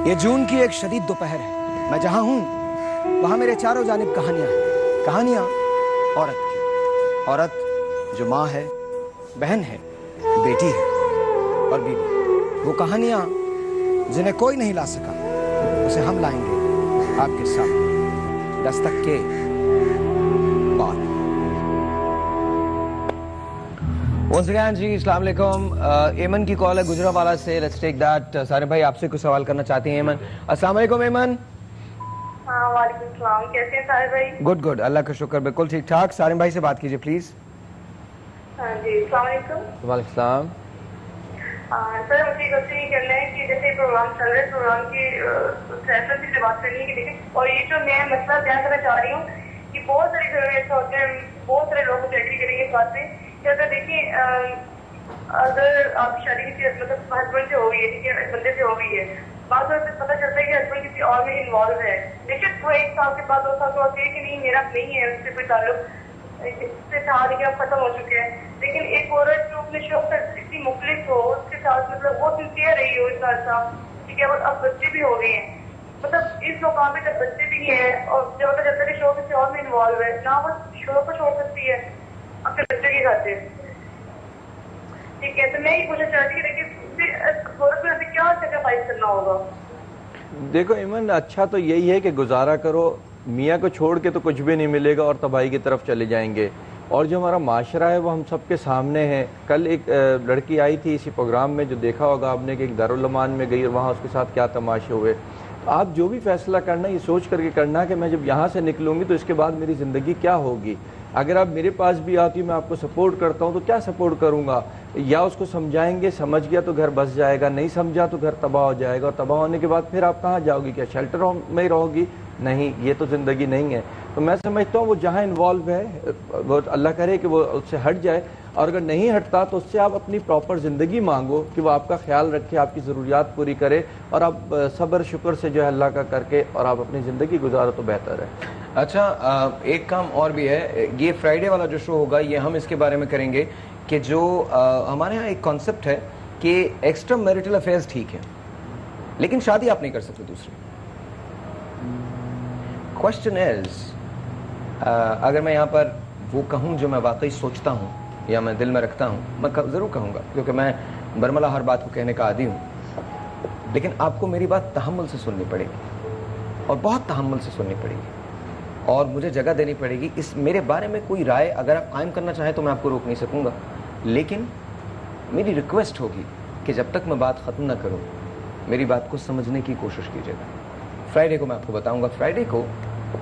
یہ جون کی ایک شدید دوپہر ہے. میں جہاں ہوں وہاں میرے چاروں جانب کہانیاں ہیں. کہانیاں عورت کی. عورت جو ماں ہے, بہن ہے, بیٹی ہے اور بیوی. وہ کہانیاں جنہیں کوئی نہیں لا سکا, اسے ہم لائیں گے آپ کے سامنے دستک کے بعد. ونس اگین جی, السلام علیکم. ایمن کی کال ہے گجرانوالہ سے. Let's take that. سارے بھائی آپ سے کچھ سوال کرنا چاہتے ہیں. ایمن, السلام علیکم. ایمن. ہاں وعلیکم السلام. کیسے ہیں سارے بھائی؟ گڈ گڈ, اللہ کا شکر, بالکل ٹھیک ٹھاک. سارم بھائی سے بات کیجیے پلیز. ہاں جی, السلام علیکم. وعلیکم السلام. سر مجھے ایک یہ کرنا ہے کہ جیسے پروگرام چل رہے پروگرام کی فیصلے سے بات کرنی ہے کہ دیکھیں, اور یہ جو میں مسئلہ بیان کرنا چاہ رہی ہوں کہ بہت سارے گھروں میں ایسا ہوتا ہے, بہت سارے لوگ مجھے ایگری کریں گے اس بات سے کہ اگر دیکھیں اگر آپ کی شادی کسی مطلب ہسبینڈ سے ہو گئی ہے, ٹھیک ہے, بندے سے ہو گئی ہے, بعض وقت پتہ چلتا ہے کہ ہسبینڈ کسی اور میں انوالو ہے, لیکن وہ 1 سال کے بعد 2 سال کے بعد کہ نہیں میرا نہیں ہے اس سے کوئی تعلق, اس سے تھا لیکن اب ختم ہو چکے ہیں. لیکن ایک عورت جو اپنے شوق سے اتنی مخلص ہو, اس کے ساتھ مطلب وہ سنسیئر رہی ہو اس کا ساتھ, ٹھیک ہے, اور اب بچے بھی ہو گئے ہیں, مطلب اس مقام پہ جب بچے بھی ہیں اور جب پتہ چلتا ہے کہ شوق کسی اور میں انوالو ہے, نہ وہ شوق کو چھوڑ سکتی ہے اپنے بچے کے خاطر. ٹھیک ہے, تو میں یہ پوچھنا چاہتی ہوں کہ عورت کو ابھی کیا سیکریفائز کرنا ہوگا؟ دیکھو ایمن, اچھا تو یہی ہے کہ گزارا کرو, میاں کو چھوڑ کے تو کچھ بھی نہیں ملے گا اور تباہی کی طرف چلے جائیں گے. اور جو ہمارا معاشرہ ہے وہ ہم سب کے سامنے ہے. کل ایک لڑکی آئی تھی اسی پروگرام میں, جو دیکھا ہوگا آپ نے, کہ ایک دارالعمان میں گئی اور وہاں اس کے ساتھ کیا تماشے ہوئے. آپ جو بھی فیصلہ کرنا یہ سوچ کر کے کرنا کہ میں جب یہاں سے نکلوں گی تو اس کے بعد میری زندگی کیا ہوگی. اگر آپ میرے پاس بھی آتی میں آپ کو سپورٹ کرتا ہوں تو کیا سپورٹ کروں گا, یا اس کو سمجھائیں گے, سمجھ گیا تو گھر بس جائے گا, نہیں سمجھا تو گھر تباہ ہو جائے گا, اور تباہ ہونے کے بعد پھر آپ کہاں جاؤ گی, کیا شیلٹر میں ہی رہو گی؟ نہیں, یہ تو زندگی نہیں ہے. تو میں سمجھتا ہوں وہ جہاں انوالو ہے وہ اللہ کرے کہ وہ اس سے ہٹ جائے, اور اگر نہیں ہٹتا تو اس سے آپ اپنی پراپر زندگی مانگو کہ وہ آپ کا خیال رکھے, آپ کی ضروریات پوری کرے, اور آپ صبر شکر سے جو ہے اللہ کا کر کے اور آپ اپنی زندگی گزارو تو بہتر ہے. اچھا, ایک کام اور بھی ہے, یہ فرائیڈے والا جو شو ہوگا یہ ہم اس کے بارے میں کریں گے کہ جو ہمارے ہاں ایک کانسیپٹ ہے کہ ایکسٹرا میریٹل افیئرز ٹھیک ہے لیکن شادی آپ نہیں کر سکتے دوسری. کوشچن از, اگر میں یہاں پر وہ کہوں جو میں واقعی سوچتا ہوں یا میں دل میں رکھتا ہوں, میں ضرور کہوں گا کیونکہ میں برملہ ہر بات کو کہنے کا عادی ہوں, لیکن آپ کو میری بات تحمل سے سننی پڑے گی, اور بہت تحمل سے سننی پڑے گی, اور مجھے جگہ دینی پڑے گی. اس میرے بارے میں کوئی رائے اگر آپ قائم کرنا چاہیں تو میں آپ کو روک نہیں سکوں گا, لیکن میری ریکویسٹ ہوگی کہ جب تک میں بات ختم نہ کروں میری بات کو سمجھنے کی کوشش کیجیے گا. فرائیڈے کو میں آپ کو بتاؤں گا, فرائیڈے کو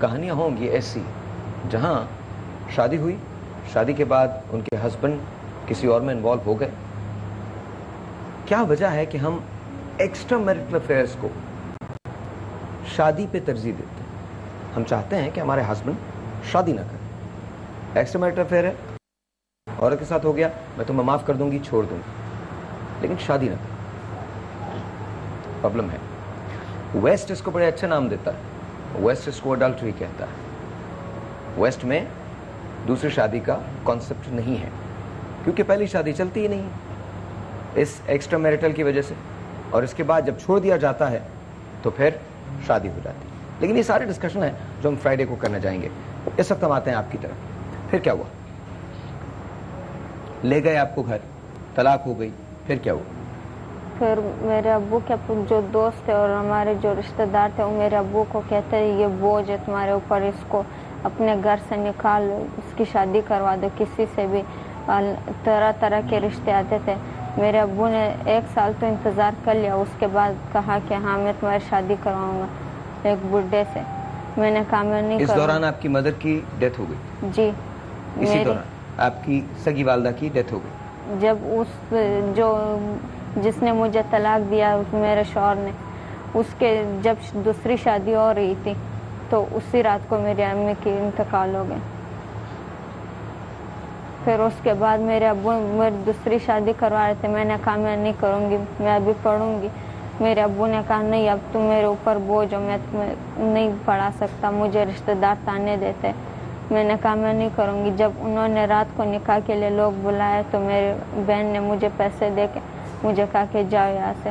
کہانیاں ہوں گی ایسی جہاں شادی ہوئی, شادی کے بعد ان کے ہسبینڈ کسی اور میں انوالو ہو گئے. کیا وجہ ہے کہ ہم ایکسٹرا میریٹل افیئرز کو شادی پہ ترجیح دیتے ہیں؟ ہم چاہتے ہیں کہ ہمارے ہسبینڈ شادی نہ کریں. ایکسٹرا میریٹل افیئر ہے, عورت کے ساتھ ہو گیا, میں تمہیں معاف کر دوں گی, چھوڑ دوں گی, لیکن شادی نہ کریں. پرابلم ہے. ویسٹ اس کو بڑے اچھا نام دیتا ہے, ویسٹ اس کو اڈلٹری کہتا ہے. ویسٹ میں دوسری شادی کا کانسیپٹ نہیں ہے کیونکہ پہلی شادی چلتی ہی نہیں اس ایکسٹرا میریٹل کی وجہ سے, اور اس کے بعد جب چھوڑ دیا جاتا ہے تو پھر شادی ہو جاتی ہے. لیکن یہ سارے ڈسکشن ہیں جو ہم فرائیڈے کو کرنے جائیں گے. اس وقت ہم آتے ہیں آپ کی طرف. پھر کیا ہوا؟ لے گئے آپ کو گھر, طلاق ہو گئی, پھر کیا ہوا؟ پھر میرے ابو کے جو دوست تھے اور ہمارے جو رشتہ دار تھے وہ میرے ابو کو کہتے ہیں یہ بوجھ ہے تمہارے اوپر, اس کو اپنے گھر سے نکال, اس کی شادی کروا دو کسی سے بھی. طرح طرح کے رشتے آتے تھے. میرے ابو نے 1 سال تو انتظار کر لیا, اس کے بعد کہا کہ ہاں میں تمہاری شادی کرواؤں گا ایک بڈھے سے. میں نے کہا میں نہیں کروں. اس دوران آپ کی مدر کی ڈیتھ ہو گئی؟ جی, اسی دوران آپ کی سگی والدہ کی ڈیتھ ہو گئی. جب اس جو جس نے مجھے طلاق دیا میرے شوہر نے, اس کے جب دوسری شادی ہو رہی تھی تو اسی رات کو میری امی کی انتقال ہو گئی. پھر اس کے بعد میرے ابو میری دوسری شادی کروا رہے تھے. میں نے کہا میں نہیں کروں گی, میں ابھی پڑھوں گی. میرے ابو نے کہا نہیں اب تم میرے اوپر بوجھ ہو, میں تمہیں نہیں پڑھا سکتا, مجھے رشتہ دار تانے دیتے. میں نے کہا میں نہیں کروں گی. جب انہوں نے رات کو نکاح کے لیے لوگ بلائے تو میری بہن نے مجھے پیسے دے کے مجھے کہا کہ جاؤ یہاں سے.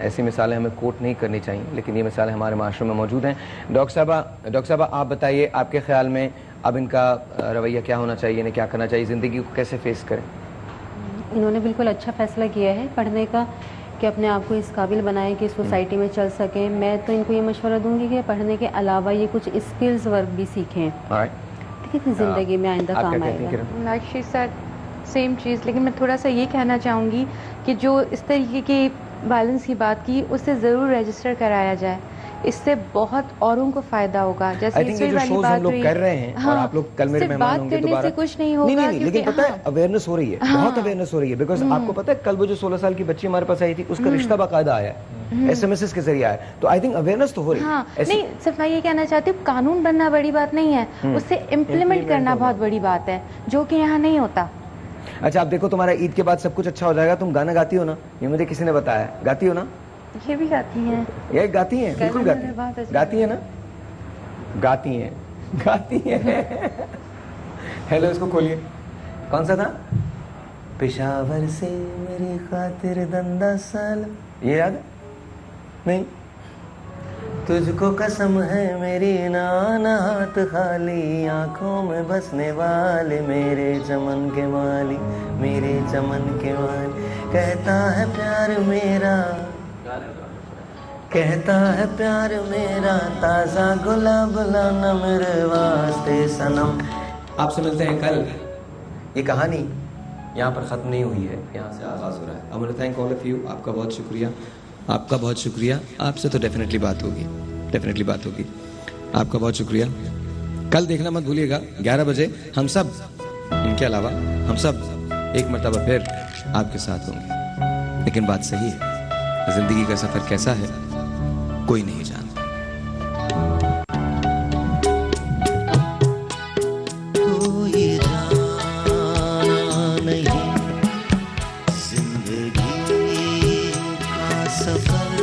ایسی مثالیں ہمیں کوٹ نہیں کرنی چاہیے، لیکن یہ مثالیں ہمارے معاشرے میں موجود ہیں. ڈاکٹر صاحبہ آپ بتائیے، آپ کے خیال میں اب ان کا رویہ کیا ہونا چاہیے، انہیں کیا کرنا چاہیے، زندگی کو کیسے فیس کریں؟ انہوں نے بالکل اچھا فیصلہ کیا ہے پڑھنے کا، کہ اپنے آپ کو اس قابل بنائیں کہ سوسائٹی میں چل سکیں. میں تو ان کو یہ مشورہ دوں گی کہ پڑھنے کے علاوہ یہ کچھ اسکلز ورک بھی سیکھیں، کتنی زندگی میں آئندہ کام آئے گا. لائک شی سیڈ سیم چیز، لیکن میں تھوڑا سا یہ کہنا چاہوں گی کہ جو اس طریقے کی وائلنس کی بات کی اس سے ضرور رجسٹر کرایا جائے، اس سے بہت اوروں کو فائدہ ہوگا. جیسے یہ جو شوز ہم لوگ کر رہے ہیں اور آپ لوگ کل میرے مہمان ہوں گے دوبارہ، سے کچھ نہیں ہوگا، لیکن پتہ ہے اویئرنیس ہو رہی ہے، بہت اویئرنیس ہو رہی ہے. بیکاز آپ کو پتہ ہے کل وہ جو 16 سال کی بچی ہمارے پاس آئی تھی اس کا رشتہ باقاعدہ آیا ہے، ایس ایم ایس کے ذریعے آیا. تو آئی تھنک اویئرنیس تو ہو رہی ہے. نہیں صرف میں یہ کہنا چاہتی ہوں قانون بننا بڑی بات نہیں ہے، اس سے امپلیمنٹ کرنا بہت بڑی بات ہے، جو کہ یہاں نہیں ہوتا. اچھا آپ دیکھو تمہارا عید کے بعد سب کچھ اچھا ہو جائے گا. تم گانا گاتی ہو نا؟ یہ مجھے کسی نے بتایا. گاتی ہو نا؟ یہ بھی گاتی ہیں. یہ گاتی ہیں، بالکل گاتی ہیں. گاتی ہیں نا؟ گاتی ہیں، گاتی ہیں. ہیلو اس کو کھولیے. کون سا تھا؟ پشاور سے میری خاطر دندہ سال، یہ یاد نہیں؟ تجھ کو قسم ہے میری نانا ہاتھ خالی، آنکھوں میں بسنے والے میرے چمن کے مالی، میرے چمن کے مالی. کہتا ہے پیار میرا، کہتا ہے پیار میرا تازہ گلاب لانا میرے واسطے صنم. آپ سے ملتے ہیں کل. یہ کہانی یہاں پر ختم نہیں ہوئی ہے، یہاں سے آغاز ہو رہا ہے. I want to thank all of you. آپ کا بہت شکریہ، آپ کا بہت شکریہ. آپ سے تو ڈیفینیٹلی بات ہوگی، ڈیفینیٹلی بات ہوگی. آپ کا بہت شکریہ. کل دیکھنا مت بھولیے گا 11 بجے. ہم سب ان کے علاوہ ہم سب ایک مرتبہ پھر آپ کے ساتھ ہوں گے. لیکن بات صحیح ہے، زندگی کا سفر کیسا ہے کوئی نہیں جانتا. کوئی جانا نہیں زندگی کا سفر